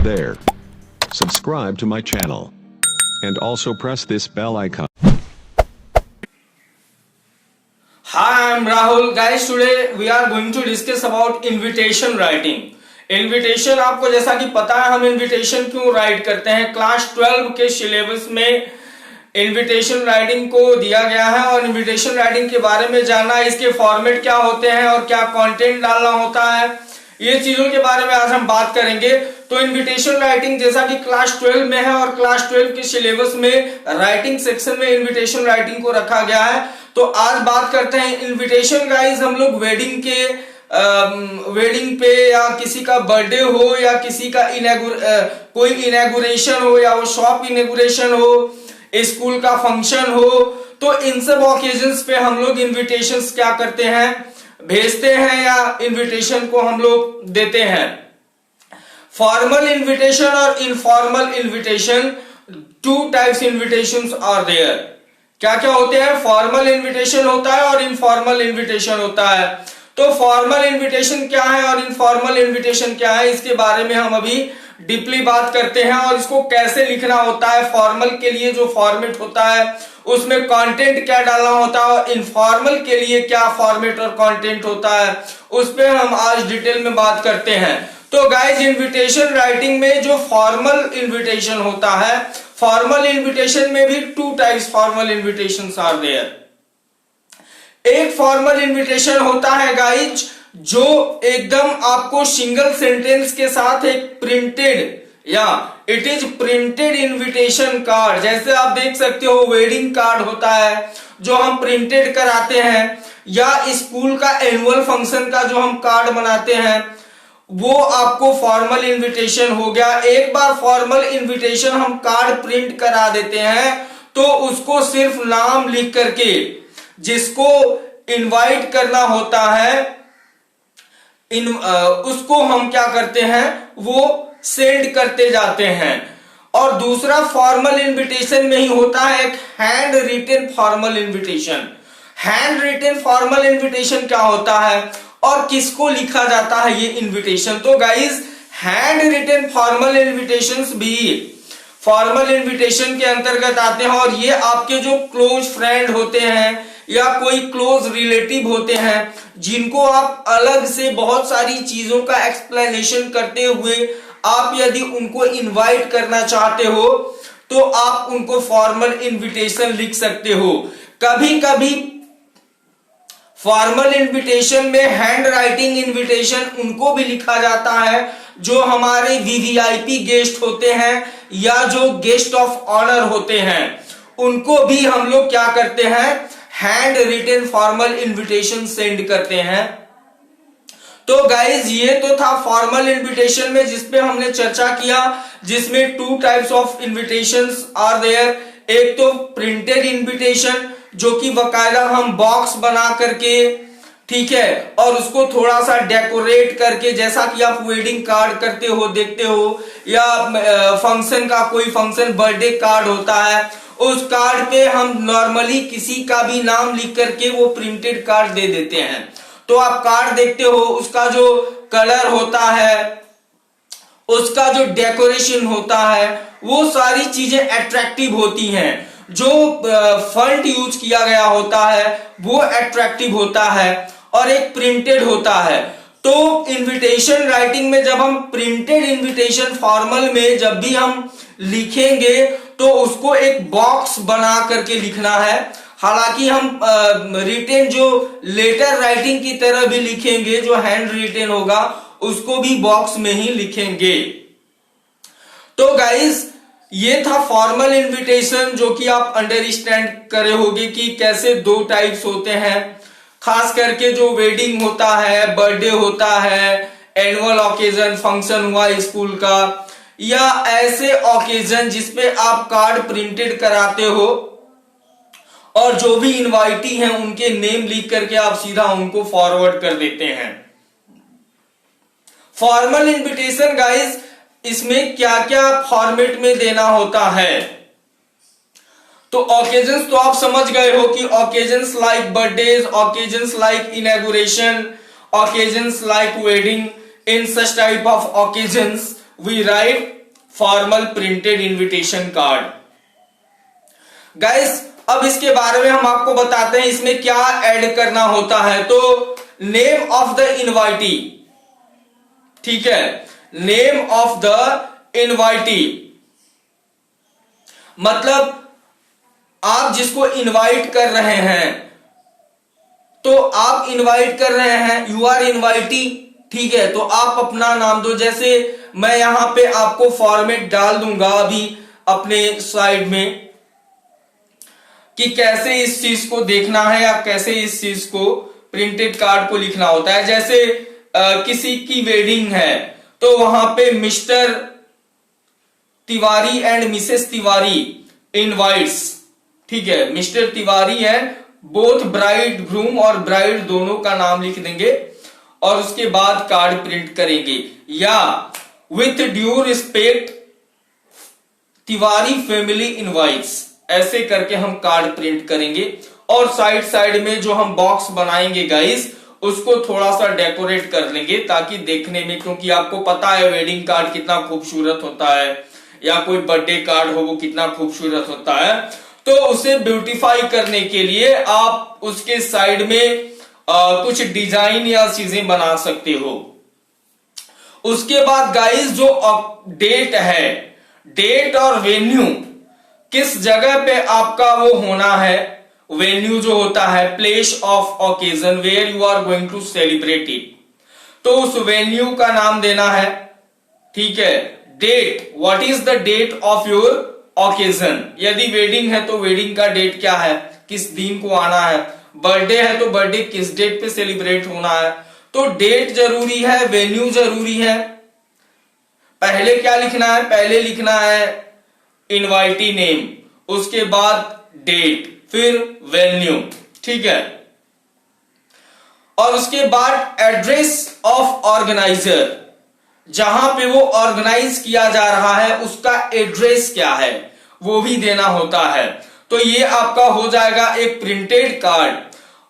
there. Subscribe to my channel. And also press this bell icon. Hi, I'm Rahul. Guys, today we are going to discuss about invitation writing. Invitation, आपको जैसा कि पता है हम invitation क्यों right करते हैं। क्लास 12 के सिलेबस में इनविटेशन राइटिंग को दिया गया है और इनविटेशन राइटिंग के बारे में जानना, इसके फॉर्मेट क्या होते हैं और क्या कंटेंट डालना होता है, ये चीजों के बारे में आज हम बात करेंगे। तो इनविटेशन राइटिंग जैसा कि क्लास 12 में है और क्लास 12 के सिलेबस में राइटिंग सेक्शन में इनविटेशन राइटिंग को रखा गया है। तो आज बात करते हैं इनविटेशन। गाइस, हम लोग वेडिंग पे या किसी का बर्थडे हो या किसी का कोई इनॉग्रेशन हो या वो शॉप इनॉग्रेशन हो, स्कूल का फंक्शन हो, तो इन सब ओकेजन्स पे हम लोग इनविटेशंस क्या करते हैं, भेजते हैं या इनविटेशन को हम लोग देते हैं। फॉर्मल इनविटेशन और informal invitation, two types invitations are there. क्या क्या होते हैं? फॉर्मल इनविटेशन होता है और इनफॉर्मल इनविटेशन होता है। तो फॉर्मल इनविटेशन क्या है और इनफॉर्मल इनविटेशन क्या है, इसके बारे में हम अभी डीपली बात करते हैं और इसको कैसे लिखना होता है। फॉर्मल के लिए जो फॉर्मेट होता है उसमें कंटेंट क्या डालना होता है और इनफॉर्मल के लिए क्या फॉर्मेट और कंटेंट होता है, उस पर हम आज डिटेल में बात करते हैं। तो गाइस, इनविटेशन राइटिंग में जो फॉर्मल इनविटेशन होता है, फॉर्मल इनविटेशन में भी two types formal invitations are there. एक फॉर्मल इनविटेशन होता है गाइज जो एकदम आपको सिंगल सेंटेंस के साथ एक प्रिंटेड या it is printed invitation card, जैसे आप देख सकते हो वेडिंग कार्ड होता है जो हम प्रिंटेड कराते हैं, या स्कूल का एनुअल फंक्शन का जो हम कार्ड बनाते हैं, वो आपको फॉर्मल इनविटेशन हो गया। एक बार फॉर्मल इनविटेशन हम कार्ड प्रिंट करा देते हैं तो उसको सिर्फ नाम लिख करके जिसको इनवाइट करना होता है उसको हम क्या करते हैं, वो सेंड करते जाते हैं। और दूसरा फॉर्मल इनविटेशन में ही होता है एक handwritten formal invitation. Handwritten formal invitation क्या होता है और किसको लिखा जाता है ये इनविटेशन। तो guys, handwritten formal invitations भी फॉर्मल इनविटेशन के अंतर्गत आते हैं और ये आपके जो क्लोज फ्रेंड होते हैं या कोई क्लोज रिलेटिव होते हैं जिनको आप अलग से बहुत सारी चीजों का एक्सप्लेनेशन करते हुए आप यदि उनको इनवाइट करना चाहते हो तो आप उनको फॉर्मल इनविटेशन लिख सकते हो। कभी कभी फॉर्मल इनविटेशन में हैंड राइटिंग इनविटेशन उनको भी लिखा जाता है जो हमारे वीवीआईपी गेस्ट होते हैं या जो गेस्ट ऑफ ऑनर होते हैं, उनको भी हम लोग क्या करते हैं, handwritten formal invitation send करते हैं। तो गाइज, ये तो था फॉर्मल इनविटेशन में जिसपे हमने चर्चा किया, जिसमें two types of invitations are there. एक तो प्रिंटेड इनविटेशन जो कि बकायदा हम बॉक्स बना करके, ठीक है, और उसको थोड़ा सा डेकोरेट करके, जैसा कि आप वेडिंग कार्ड करते हो देखते हो, या फंक्शन का कोई फंक्शन बर्थडे कार्ड होता है, उस कार्ड पे हम नॉर्मली किसी का भी नाम लिख करके वो प्रिंटेड कार्ड दे देते हैं। तो आप कार्ड देखते हो, उसका जो कलर होता है, उसका जो डेकोरेशन होता है, वो सारी चीजें अट्रैक्टिव होती हैं। जो फॉन्ट यूज किया गया होता है वो अट्रैक्टिव होता है और एक प्रिंटेड होता है। तो इनविटेशन राइटिंग में जब हम प्रिंटेड इनविटेशन फॉर्मल में जब भी हम लिखेंगे तो उसको एक बॉक्स बना करके लिखना है। हालांकि हम रिटेन जो लेटर राइटिंग की तरह भी लिखेंगे, जो हैंड रिटेन होगा उसको भी बॉक्स में ही लिखेंगे। तो गाइस, ये था फॉर्मल इनविटेशन जो कि आप अंडरस्टैंड करे होगे कि कैसे दो टाइप्स होते हैं। खास करके जो वेडिंग होता है, बर्थडे होता है, एनुअल ओकेजन फंक्शन हुआ स्कूल का, या ऐसे ओकेजन जिसपे आप कार्ड प्रिंटेड कराते हो और जो भी इनवाइटी हैं उनके नेम लिख करके आप सीधा उनको फॉरवर्ड कर देते हैं। फॉर्मल इनविटेशन गाइस, इसमें क्या क्या फॉर्मेट में देना होता है। तो ओकेजन्स तो आप समझ गए हो कि occasions like birthdays, occasions like inauguration, occasions like wedding, in such type of occasions we write formal printed invitation card. Guys अब इसके बारे में हम आपको बताते हैं इसमें क्या ऐड करना होता है। तो नेम ऑफ द इनवाइटी, ठीक है, नेम ऑफ द इनवाइटी मतलब आप जिसको इनवाइट कर रहे हैं, तो आप इनवाइट कर रहे हैं, यू आर इनवाइटी, ठीक है, तो आप अपना नाम दो। जैसे मैं यहां पे आपको फॉर्मेट डाल दूंगा अभी अपने स्लाइड में कि कैसे इस चीज को देखना है या कैसे इस चीज को प्रिंटेड कार्ड को लिखना होता है। जैसे किसी की वेडिंग है तो वहां पे mister Tiwari and Mrs Tiwari invites, ठीक है, mister Tiwari and both bride groom और ब्राइड दोनों का नाम लिख देंगे और उसके बाद कार्ड प्रिंट करेंगे। या with due respect Tiwari family invites, ऐसे करके हम कार्ड प्रिंट करेंगे। और साइड साइड में जो हम बॉक्स बनाएंगे गाइस उसको थोड़ा सा डेकोरेट कर लेंगे ताकि देखने में, क्योंकि आपको पता है वेडिंग कार्ड कितना खूबसूरत होता है या कोई बर्थडे कार्ड हो वो कितना खूबसूरत होता है, तो उसे ब्यूटीफाई करने के लिए आप उसके साइड में कुछ डिजाइन या चीजें बना सकते हो। उसके बाद गाइस जो डेट है, डेट और वेन्यू, किस जगह पे आपका वो होना है, वेन्यू जो होता है place of occasion where you are going to celebrate it, तो उस वेन्यू का नाम देना है, ठीक है। Date, what is the date of your occasion, यदि वेडिंग है तो वेडिंग का डेट क्या है, किस दिन को आना है, बर्थडे है तो बर्थडे किस डेट पे सेलिब्रेट होना है, तो डेट जरूरी है, वेन्यू जरूरी है। पहले क्या लिखना है, पहले लिखना है इनवाइटी नेम, उसके बाद डेट, फिर वेन्यू, ठीक है, और उसके बाद एड्रेस ऑफ ऑर्गेनाइजर, जहां पे वो ऑर्गेनाइज किया जा रहा है उसका एड्रेस क्या है वो भी देना होता है। तो ये आपका हो जाएगा एक प्रिंटेड कार्ड।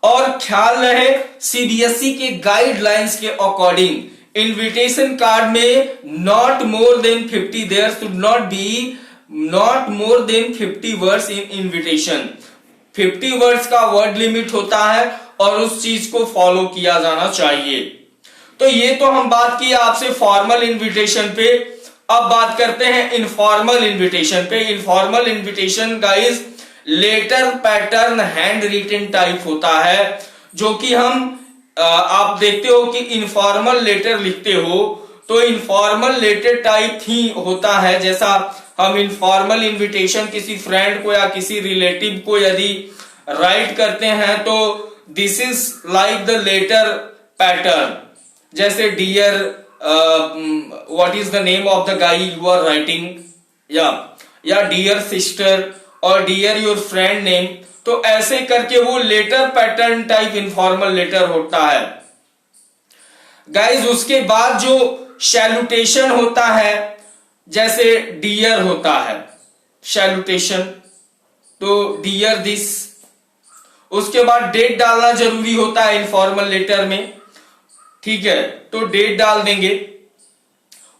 और ख्याल रहे सीबीएसई के गाइडलाइंस के अकॉर्डिंग इनविटेशन कार्ड में not more than 50, there should not be not more than 50 words in invitation. 50 words का वर्ड लिमिट होता है और उस चीज को फॉलो किया जाना चाहिए। तो ये तो हम बात की आपसे फॉर्मल इनविटेशन पे। अब बात करते हैं इनफॉर्मल इनविटेशन पे। Informal invitation guys letter pattern handwritten type होता है, जो कि हम आप देखते हो कि इनफॉर्मल लेटर लिखते हो तो इनफॉर्मल लेटर टाइप ही होता है। जैसा हम इनफॉर्मल इनविटेशन किसी फ्रेंड को या किसी रिलेटिव को यदि राइट करते हैं तो this is like the letter pattern. जैसे dear what is the name of the guy you are writing, या डियर सिस्टर और डियर योर फ्रेंड नेम, तो ऐसे करके वो letter pattern type informal letter होता है गाइज। उसके बाद जो सैल्यूटेशन होता है, जैसे डियर होता है सैल्यूटेशन, तो डियर दिस। उसके बाद डेट डालना जरूरी होता है इनफॉर्मल लेटर में, ठीक है, तो डेट डाल देंगे।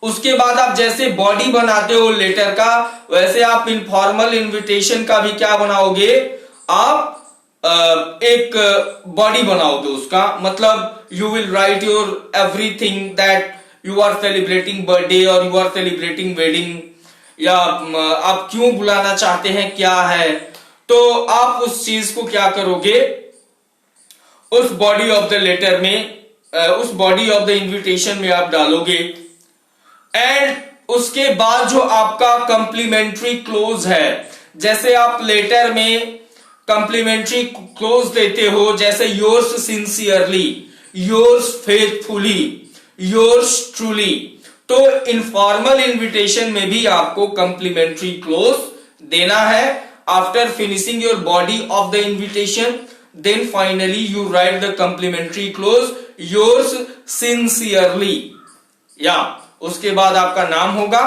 उसके बाद आप जैसे बॉडी बनाते हो लेटर का, वैसे आप इनफॉर्मल इनविटेशन का भी क्या बनाओगे, आप एक बॉडी बनाओगे उसका, मतलब you will write your everything that you are celebrating birthday और यू आर सेलिब्रेटिंग वेडिंग, या आप क्यों बुलाना चाहते हैं क्या है, तो आप उस चीज को क्या करोगे उस बॉडी ऑफ द लेटर में, उस बॉडी ऑफ द इनविटेशन में आप डालोगे। एंड उसके बाद जो आपका कॉम्प्लीमेंट्री क्लोज है, जैसे आप लेटर में कॉम्प्लीमेंट्री क्लोज देते हो, जैसे yours sincerely, yours faithfully, yours truly, तो इनफॉर्मल इनविटेशन में भी आपको कॉम्प्लीमेंट्री क्लोज देना है। After finishing your body of the invitation, then finally you write the complimentary close yours sincerely, या उसके बाद आपका नाम होगा।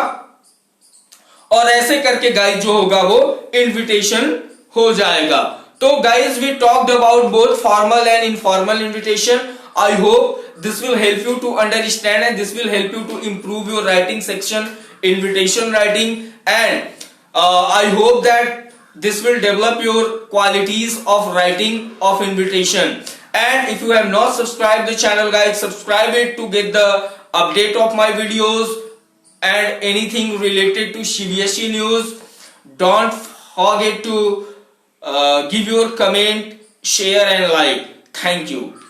और ऐसे करके गाइज जो होगा वो इनविटेशन हो जाएगा। तो guys we talked about both formal and informal invitation. I hope this will help you to understand and this will help you to improve your writing section, invitation writing, and I hope that this will develop your qualities of writing of invitation. And if you have not subscribed the channel, guys, subscribe it to get the update of my videos and anything related to CBSE news. Don't forget to give your comment, share and like. Thank you.